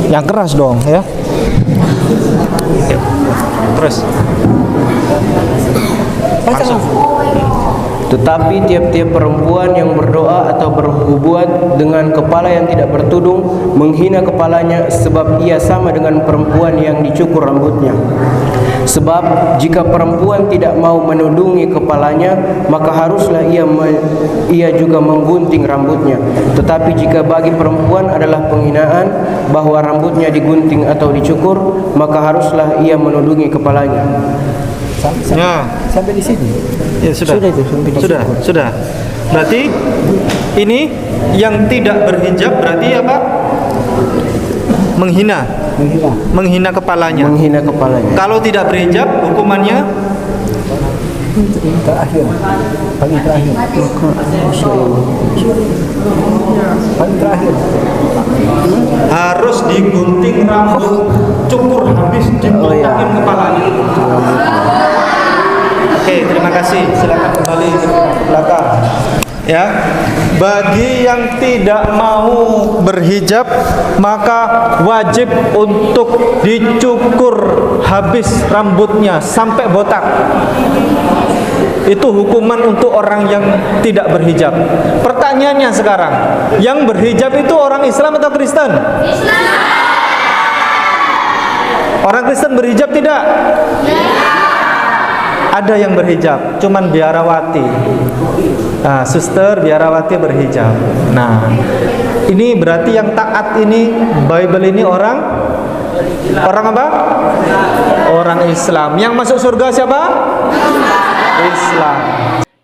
Yang keras dong ya. Terus. Langsung. Tetapi tiap-tiap perempuan yang berdoa atau berhubungan dengan kepala yang tidak bertudung menghina kepalanya, sebab ia sama dengan perempuan yang dicukur rambutnya. Sebab jika perempuan tidak mau menudungi kepalanya, maka haruslah ia juga menggunting rambutnya. Tetapi jika bagi perempuan adalah penghinaan bahwa rambutnya digunting atau dicukur, maka haruslah ia menudungi kepalanya. Sampai di sini. Ya sudah. Sudah itu, sampai di Sudah, sini. sudah. Berarti ini yang tidak berhijab berarti apa? Menghina kepalanya. Menghina kepalanya. Kalau tidak berhijab hukumannya Terakhir. Paling terakhir. Paling terakhir. harus digunting rambut, cukur habis, dibotakin kepalanya. Oke, terima kasih. Silakan kembali ke belakang. Ya, bagi yang tidak mau berhijab maka wajib untuk dicukur habis rambutnya sampai botak. Itu hukuman untuk orang yang tidak berhijab. Pertanyaannya sekarang, yang berhijab itu orang Islam atau Kristen? Islam. Orang Kristen berhijab tidak? Ada yang berhijab, cuman biarawati. Nah, suster biarawati berhijab. Nah, ini berarti yang taat ini, Bible ini orang apa? Orang Islam. Yang masuk surga siapa? Islam.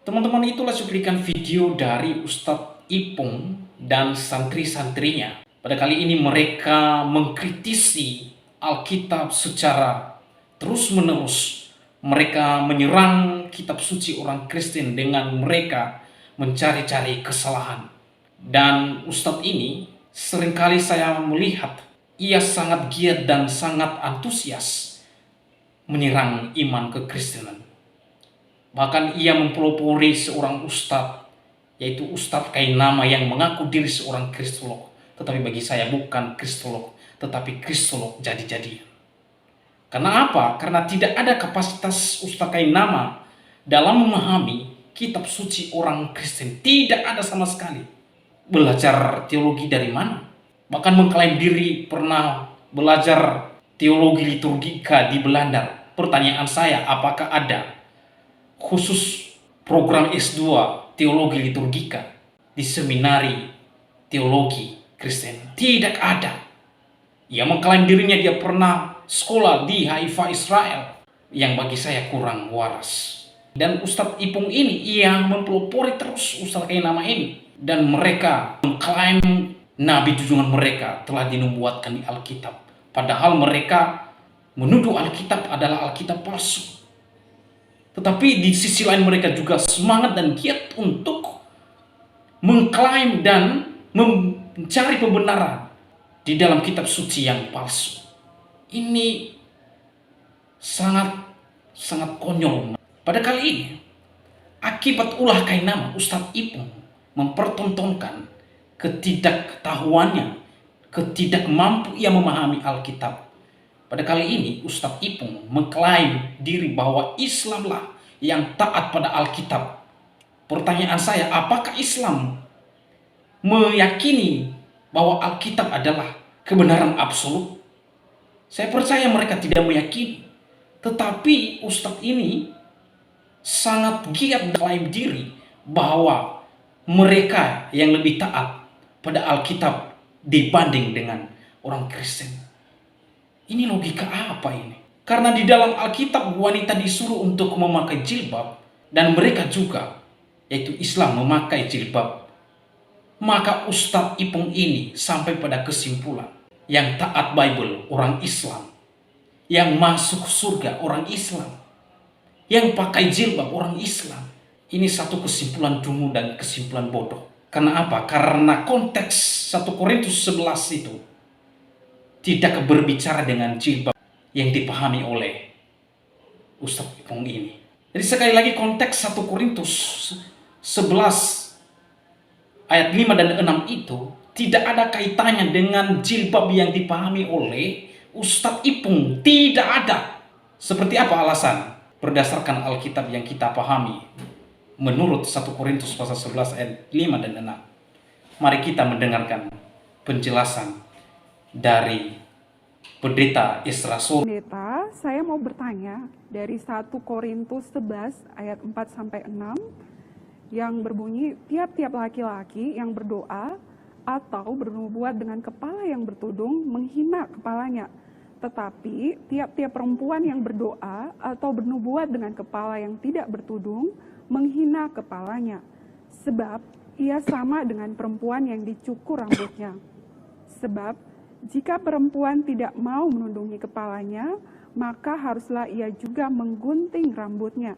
Teman-teman, itulah cuplikan video dari Ustadz Ipung dan santri-santrinya. Pada kali ini mereka mengkritisi Alkitab secara terus-menerus. Mereka menyerang kitab suci orang Kristen dengan mereka mencari-cari kesalahan. Dan Ustadz ini seringkali saya melihat ia sangat giat dan sangat antusias menyerang iman kekristenan. Bahkan ia mempelopori seorang ustadz, yaitu Ustadz Kainama yang mengaku diri seorang kristolog. Tetapi bagi saya bukan kristolog, tetapi kristolog jadi-jadian. Karena apa? Karena tidak ada kapasitas Ustadz Kainama dalam memahami kitab suci orang Kristen. Tidak ada sama sekali. Belajar teologi dari mana? Bahkan mengklaim diri pernah belajar teologi liturgika di Belanda. Pertanyaan saya, apakah ada khusus program S2 teologi liturgika di seminari teologi Kristen? Tidak ada. Ia mengklaim dirinya dia pernah sekolah di Haifa, Israel, yang bagi saya kurang waras. Dan Ustadz Ipung ini ia mempelopori terus Ustadz Kainama ini, dan mereka mengklaim nabi junjungan mereka telah dinubuatkan di Alkitab, padahal mereka menuduh Alkitab adalah Alkitab palsu. Tetapi di sisi lain mereka juga semangat dan giat untuk mengklaim dan mencari pembenaran di dalam kitab suci yang palsu. Ini sangat konyol. Pada kali ini, akibat ulah Kainama, Ustadz Ipung mempertontonkan ketidaktahuannya, ketidakmampu ia memahami Alkitab. Pada kali ini, Ustadz Ipung mengklaim diri bahwa Islamlah yang taat pada Alkitab. Pertanyaan saya, apakah Islam meyakini bahwa Alkitab adalah kebenaran absolut? Saya percaya mereka tidak meyakini. Tetapi Ustadz ini sangat giat mengklaim diri bahwa mereka yang lebih taat pada Alkitab dibanding dengan orang Kristen. Ini logika apa ini? Karena di dalam Alkitab wanita disuruh untuk memakai jilbab, dan mereka juga, yaitu Islam, memakai jilbab. Maka Ustadz Ipung ini sampai pada kesimpulan, yang taat Bible orang Islam, yang masuk surga orang Islam, yang pakai jilbab orang Islam. Ini satu kesimpulan dungu dan kesimpulan bodoh. Karena apa? Karena konteks 1 Korintus 11 itu tidak berbicara dengan jilbab yang dipahami oleh Ustadz Ipung ini. Jadi sekali lagi, konteks 1 Korintus 11 ayat 5 dan 6 itu tidak ada kaitannya dengan jilbab yang dipahami oleh Ustadz Ipung. Tidak ada. Seperti apa alasan? Berdasarkan Alkitab yang kita pahami menurut 1 Korintus pasal 11 ayat 5 dan 6. Mari kita mendengarkan penjelasan dari Pendeta Isra Solo. Pendeta, saya mau bertanya dari 1 Korintus 11 ayat 4-6 yang berbunyi, tiap-tiap laki-laki yang berdoa atau bernubuat dengan kepala yang bertudung menghina kepalanya. Tetapi tiap-tiap perempuan yang berdoa atau bernubuat dengan kepala yang tidak bertudung menghina kepalanya. Sebab ia sama dengan perempuan yang dicukur rambutnya. Sebab jika perempuan tidak mau menundungi kepalanya, maka haruslah ia juga menggunting rambutnya.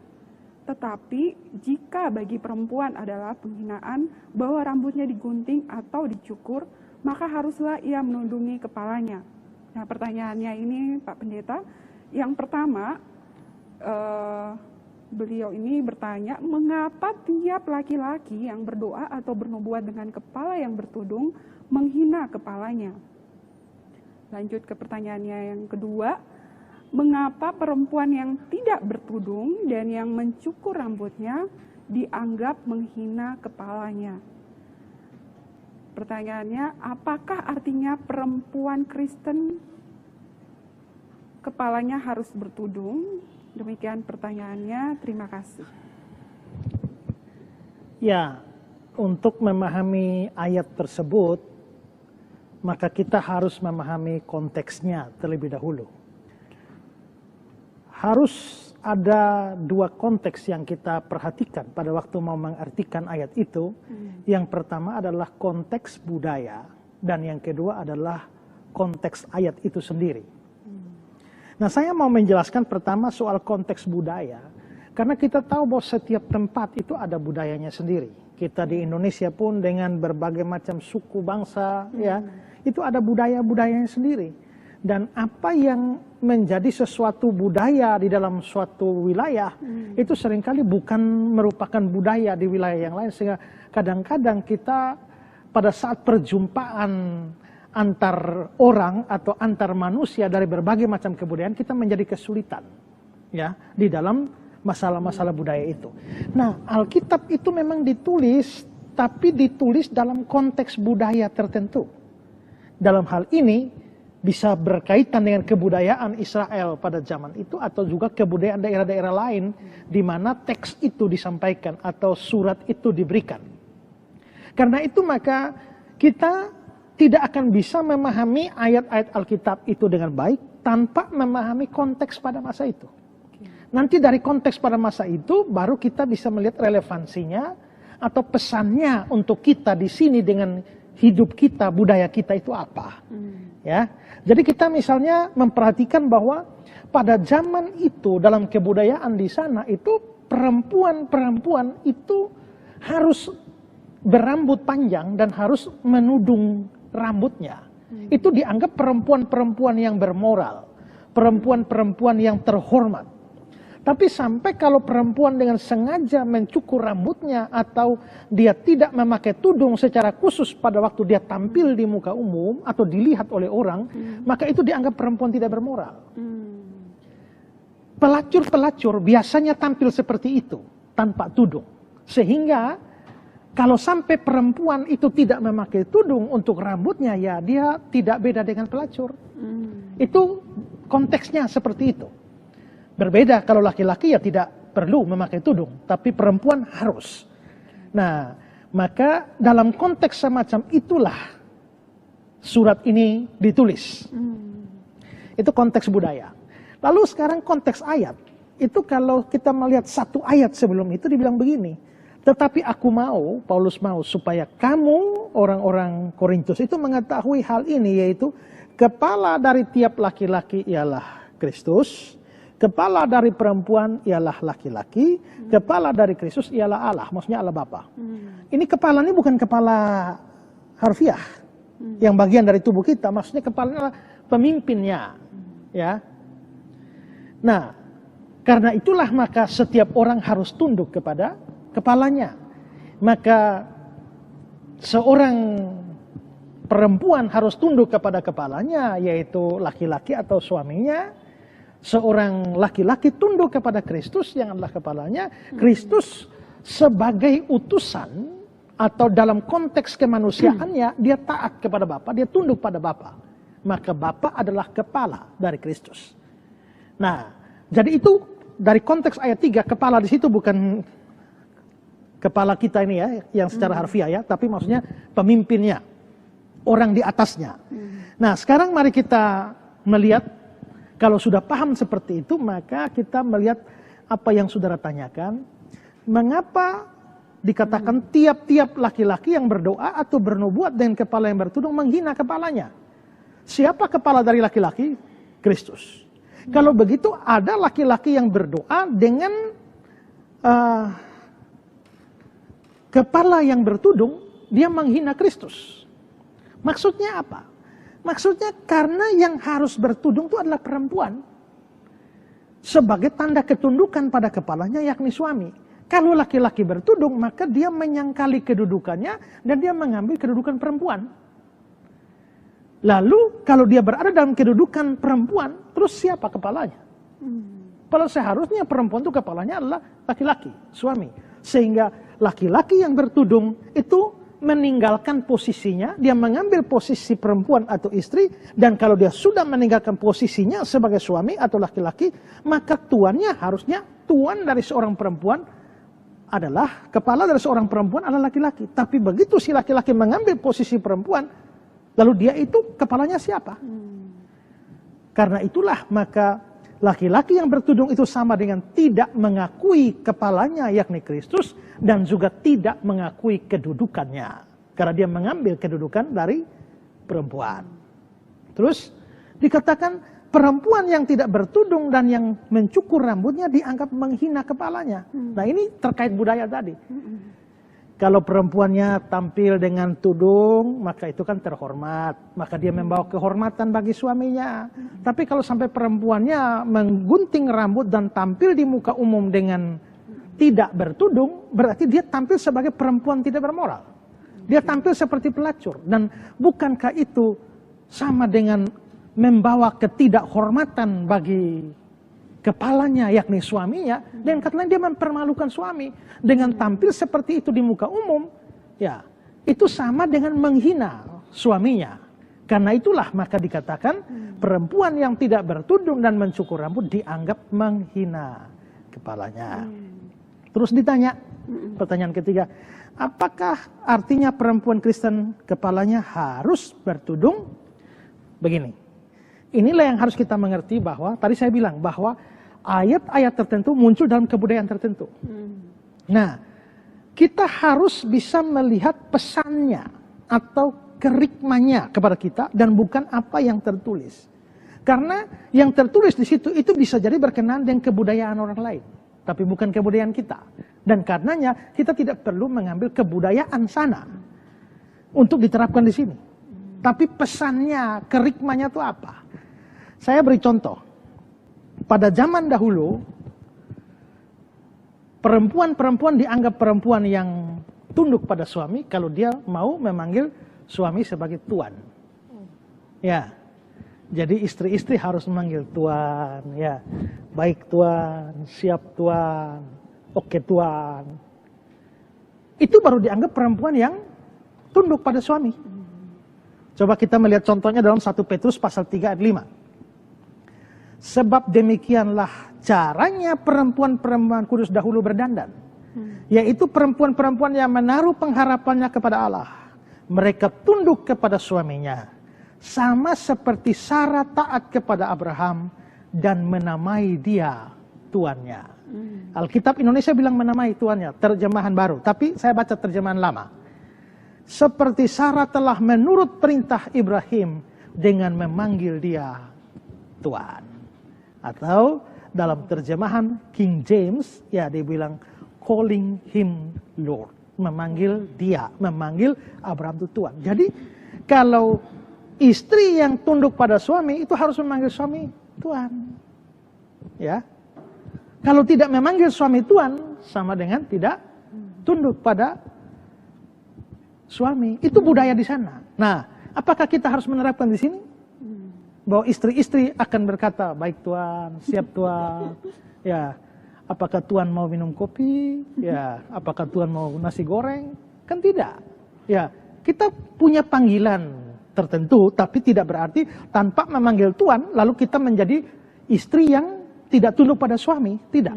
Tetapi jika bagi perempuan adalah penghinaan bahwa rambutnya digunting atau dicukur, maka haruslah ia menundungi kepalanya. Nah, pertanyaannya ini Pak Pendeta, yang pertama beliau ini bertanya, mengapa tiap laki-laki yang berdoa atau bernubuat dengan kepala yang bertudung menghina kepalanya? Lanjut ke pertanyaannya yang kedua, mengapa perempuan yang tidak bertudung dan yang mencukur rambutnya dianggap menghina kepalanya? Pertanyaannya, apakah artinya perempuan Kristen kepalanya harus bertudung? Demikian pertanyaannya, terima kasih. Ya, untuk memahami ayat tersebut, maka kita harus memahami konteksnya terlebih dahulu. Harus ada dua konteks yang kita perhatikan pada waktu mau mengartikan ayat itu. Yang pertama adalah konteks budaya, dan yang kedua adalah konteks ayat itu sendiri. Nah, saya mau menjelaskan pertama soal konteks budaya, karena kita tahu bahwa setiap tempat itu ada budayanya sendiri. Kita di Indonesia pun dengan berbagai macam suku bangsa, ya, itu ada budaya-budayanya sendiri. Dan apa yang menjadi sesuatu budaya di dalam suatu wilayah, itu seringkali bukan merupakan budaya di wilayah yang lain. Sehingga kadang-kadang kita pada saat perjumpaan antar orang atau antar manusia dari berbagai macam kebudayaan, kita menjadi kesulitan, ya, di dalam masalah-masalah budaya itu. Nah, Alkitab itu memang ditulis, tapi ditulis dalam konteks budaya tertentu. Dalam hal ini bisa berkaitan dengan kebudayaan Israel pada zaman itu, atau juga kebudayaan daerah-daerah lain di mana teks itu disampaikan atau surat itu diberikan. Karena itu maka kita tidak akan bisa memahami ayat-ayat Alkitab itu dengan baik tanpa memahami konteks pada masa itu. Nanti dari konteks pada masa itu baru kita bisa melihat relevansinya atau pesannya untuk kita di sini dengan hidup kita, budaya kita itu apa. Ya. Jadi kita misalnya memperhatikan bahwa pada zaman itu dalam kebudayaan di sana itu perempuan-perempuan itu harus berambut panjang dan harus menudung rambutnya. Itu dianggap perempuan-perempuan yang bermoral, perempuan-perempuan yang terhormat. Tapi sampai kalau perempuan dengan sengaja mencukur rambutnya atau dia tidak memakai tudung secara khusus pada waktu dia tampil di muka umum atau dilihat oleh orang, maka itu dianggap perempuan tidak bermoral. Pelacur-pelacur biasanya tampil seperti itu, tanpa tudung. Sehingga kalau sampai perempuan itu tidak memakai tudung untuk rambutnya, ya dia tidak beda dengan pelacur. Itu konteksnya seperti itu. Berbeda kalau laki-laki ya tidak perlu memakai tudung, tapi perempuan harus. Nah, maka dalam konteks semacam itulah surat ini ditulis. Itu konteks budaya. Lalu sekarang konteks ayat. Itu kalau kita melihat satu ayat sebelum itu dibilang begini. Tetapi aku mau, Paulus mau supaya kamu orang-orang Korintus itu mengetahui hal ini, yaitu kepala dari tiap laki-laki ialah Kristus. Kepala dari perempuan ialah laki-laki, kepala dari Kristus ialah Allah, maksudnya Allah Bapa. Ini kepala ini bukan kepala harfiah, yang bagian dari tubuh kita, maksudnya kepala adalah pemimpinnya. Ya. Nah, karena itulah maka setiap orang harus tunduk kepada kepalanya. Maka seorang perempuan harus tunduk kepada kepalanya, yaitu laki-laki atau suaminya. Seorang laki-laki tunduk kepada Kristus yang adalah kepalanya. Kristus sebagai utusan atau dalam konteks kemanusiaannya, dia taat kepada Bapa, dia tunduk pada Bapa. Maka Bapa adalah kepala dari Kristus. Nah, jadi itu dari konteks ayat 3, kepala di situ bukan kepala kita ini ya, yang secara harfiah ya, tapi maksudnya pemimpinnya, orang di atasnya. Nah, sekarang mari kita melihat, kalau sudah paham seperti itu, maka kita melihat apa yang saudara tanyakan. Mengapa dikatakan tiap-tiap laki-laki yang berdoa atau bernubuat dengan kepala yang bertudung menghina kepalanya? Siapa kepala dari laki-laki? Kristus. Kalau begitu ada laki-laki yang berdoa dengan kepala yang bertudung, dia menghina Kristus. Maksudnya apa? Maksudnya karena yang harus bertudung itu adalah perempuan. Sebagai tanda ketundukan pada kepalanya yakni suami. Kalau laki-laki bertudung, maka dia menyangkali kedudukannya dan dia mengambil kedudukan perempuan. Lalu kalau dia berada dalam kedudukan perempuan, terus siapa kepalanya? Padahal seharusnya perempuan itu kepalanya adalah laki-laki, suami. Sehingga laki-laki yang bertudung itu meninggalkan posisinya, dia mengambil posisi perempuan atau istri, dan kalau dia sudah meninggalkan posisinya sebagai suami atau laki-laki, maka tuannya harusnya, tuan dari seorang perempuan adalah, kepala dari seorang perempuan adalah laki-laki. Tapi begitu si laki-laki mengambil posisi perempuan, lalu dia itu kepalanya siapa? Karena itulah maka laki-laki yang bertudung itu sama dengan tidak mengakui kepalanya yakni Kristus, dan juga tidak mengakui kedudukannya. Karena dia mengambil kedudukan dari perempuan. Terus dikatakan perempuan yang tidak bertudung dan yang mencukur rambutnya dianggap menghina kepalanya. Nah ini terkait budaya tadi. Kalau perempuannya tampil dengan tudung, maka itu kan terhormat. Maka dia membawa kehormatan bagi suaminya. Tapi kalau sampai perempuannya menggunting rambut dan tampil di muka umum dengan tidak bertudung, berarti dia tampil sebagai perempuan tidak bermoral. Dia tampil seperti pelacur. Dan bukankah itu sama dengan membawa ketidakhormatan bagi kepalanya yakni suaminya, dan katanya dia mempermalukan suami dengan tampil seperti itu di muka umum, ya itu sama dengan menghina suaminya. Karena itulah maka dikatakan perempuan yang tidak bertudung dan mencukur rambut dianggap menghina kepalanya. Terus ditanya pertanyaan ketiga, apakah artinya perempuan Kristen kepalanya harus bertudung? Begini, inilah yang harus kita mengerti, bahwa tadi saya bilang bahwa ayat-ayat tertentu muncul dalam kebudayaan tertentu. Nah, kita harus bisa melihat pesannya atau kerikmannya kepada kita dan bukan apa yang tertulis. Karena yang tertulis di situ itu bisa jadi berkenaan dengan kebudayaan orang lain, tapi bukan kebudayaan kita. Dan karenanya kita tidak perlu mengambil kebudayaan sana untuk diterapkan di sini. Tapi pesannya, kerikmannya itu apa? Saya beri contoh. Pada zaman dahulu, perempuan-perempuan dianggap perempuan yang tunduk pada suami kalau dia mau memanggil suami sebagai tuan. Ya, jadi istri-istri harus memanggil tuan. Ya, baik tuan, siap tuan, oke tuan. Itu baru dianggap perempuan yang tunduk pada suami. Coba kita melihat contohnya dalam 1 Petrus pasal 3 ayat 5. Sebab demikianlah caranya perempuan-perempuan kudus dahulu berdandan. Yaitu perempuan-perempuan yang menaruh pengharapannya kepada Allah. Mereka tunduk kepada suaminya. Sama seperti Sarah taat kepada Abraham dan menamai dia tuannya. Alkitab Indonesia bilang menamai tuannya, terjemahan baru. Tapi saya baca terjemahan lama. Seperti Sarah telah menurut perintah Ibrahim dengan memanggil dia Tuan. Atau dalam terjemahan King James, ya dia bilang calling him Lord. Memanggil dia, memanggil Abraham itu Tuan. Jadi kalau istri yang tunduk pada suami itu harus memanggil suami Tuan. Ya. Kalau tidak memanggil suami Tuan, sama dengan tidak tunduk pada suami. Itu budaya di sana. Nah, Apakah kita harus menerapkan di sini? Bahwa istri-istri akan berkata, baik Tuan, siap Tuan. Ya, apakah Tuan mau minum kopi? Ya, apakah Tuan mau nasi goreng? Kan tidak. Ya, kita punya panggilan tertentu, tapi tidak berarti tanpa memanggil Tuan, lalu kita menjadi istri yang tidak tunduk pada suami. Tidak.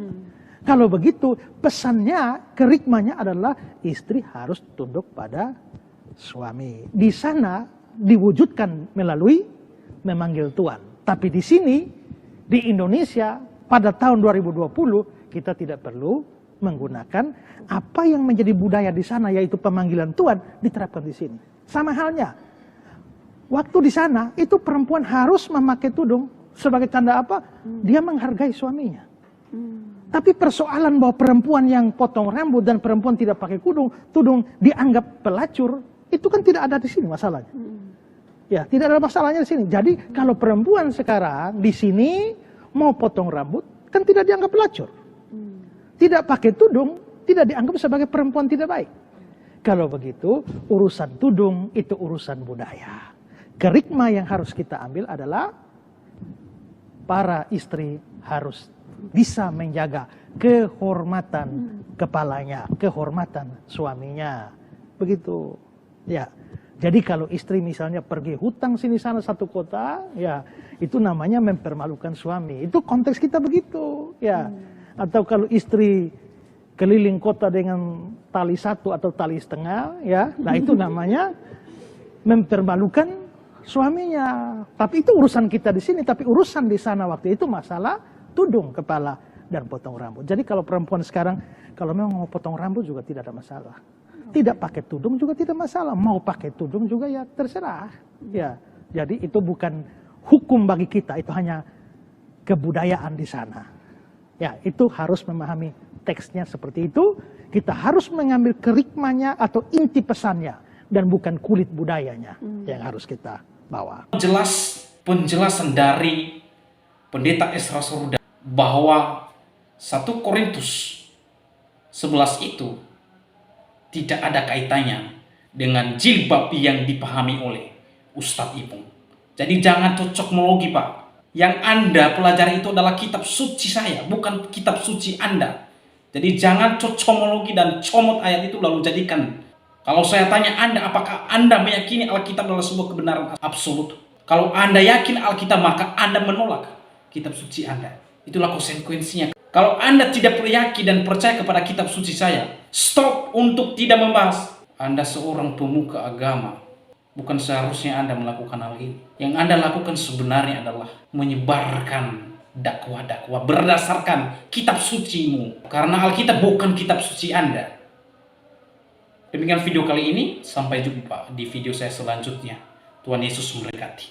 Kalau begitu, pesannya, kerikmanya adalah istri harus tunduk pada suami. Di sana diwujudkan melalui memanggil Tuhan. Tapi di sini, di Indonesia, pada tahun 2020, kita tidak perlu menggunakan apa yang menjadi budaya di sana, yaitu pemanggilan Tuhan, diterapkan di sini. Sama halnya, waktu di sana, itu perempuan harus memakai tudung. Sebagai tanda apa? Dia menghargai suaminya. Tapi persoalan bahwa perempuan yang potong rambut dan perempuan tidak pakai tudung dianggap pelacur, itu kan tidak ada di sini masalahnya. Ya, tidak ada masalahnya di sini. Jadi kalau perempuan sekarang di sini mau potong rambut, kan tidak dianggap pelacur. Tidak pakai tudung, tidak dianggap sebagai perempuan tidak baik. Kalau begitu, urusan tudung itu urusan budaya. Kerikma yang harus kita ambil adalah para istri harus bisa menjaga kehormatan kepalanya, kehormatan suaminya. Begitu. Ya. Jadi kalau istri misalnya pergi hutang sini sana satu kota, ya itu namanya mempermalukan suami. Itu konteks kita begitu, ya. Atau kalau istri keliling kota dengan tali satu atau tali setengah, ya, nah itu namanya mempermalukan suaminya. Tapi itu urusan kita di sini, tapi urusan di sana waktu itu masalah tudung kepala dan potong rambut. Jadi kalau perempuan sekarang kalau memang mau potong rambut juga tidak ada masalah. Tidak pakai tudung juga tidak masalah. Mau pakai tudung juga ya terserah. Ya, jadi itu bukan hukum bagi kita, itu hanya kebudayaan di sana. Ya, itu harus memahami teksnya seperti itu. Kita harus mengambil kerikmanya atau inti pesannya dan bukan kulit budayanya yang harus kita bawa. Jelas penjelasan dari Pendeta Esra Soruda bahwa 1 Korintus 11 itu tidak ada kaitannya dengan jilbab yang dipahami oleh Ustadz Ipung. Jadi jangan cocokmologi, Pak. Yang Anda pelajari itu adalah kitab suci saya, bukan kitab suci Anda. Jadi jangan cocokmologi dan comot ayat itu lalu jadikan. Kalau saya tanya Anda, apakah Anda meyakini Alkitab adalah sebuah kebenaran absolut? Kalau Anda yakin Alkitab, maka Anda menolak kitab suci Anda. Itulah konsekuensinya. Kalau Anda tidak yakin dan percaya kepada kitab suci saya, stop untuk tidak membahas. Anda seorang pemuka agama. Bukan seharusnya Anda melakukan hal ini. Yang Anda lakukan sebenarnya adalah menyebarkan dakwah-dakwah berdasarkan kitab sucimu. Karena Alkitab bukan kitab suci Anda. Demikian video kali ini. Sampai jumpa di video saya selanjutnya. Tuhan Yesus memberkati.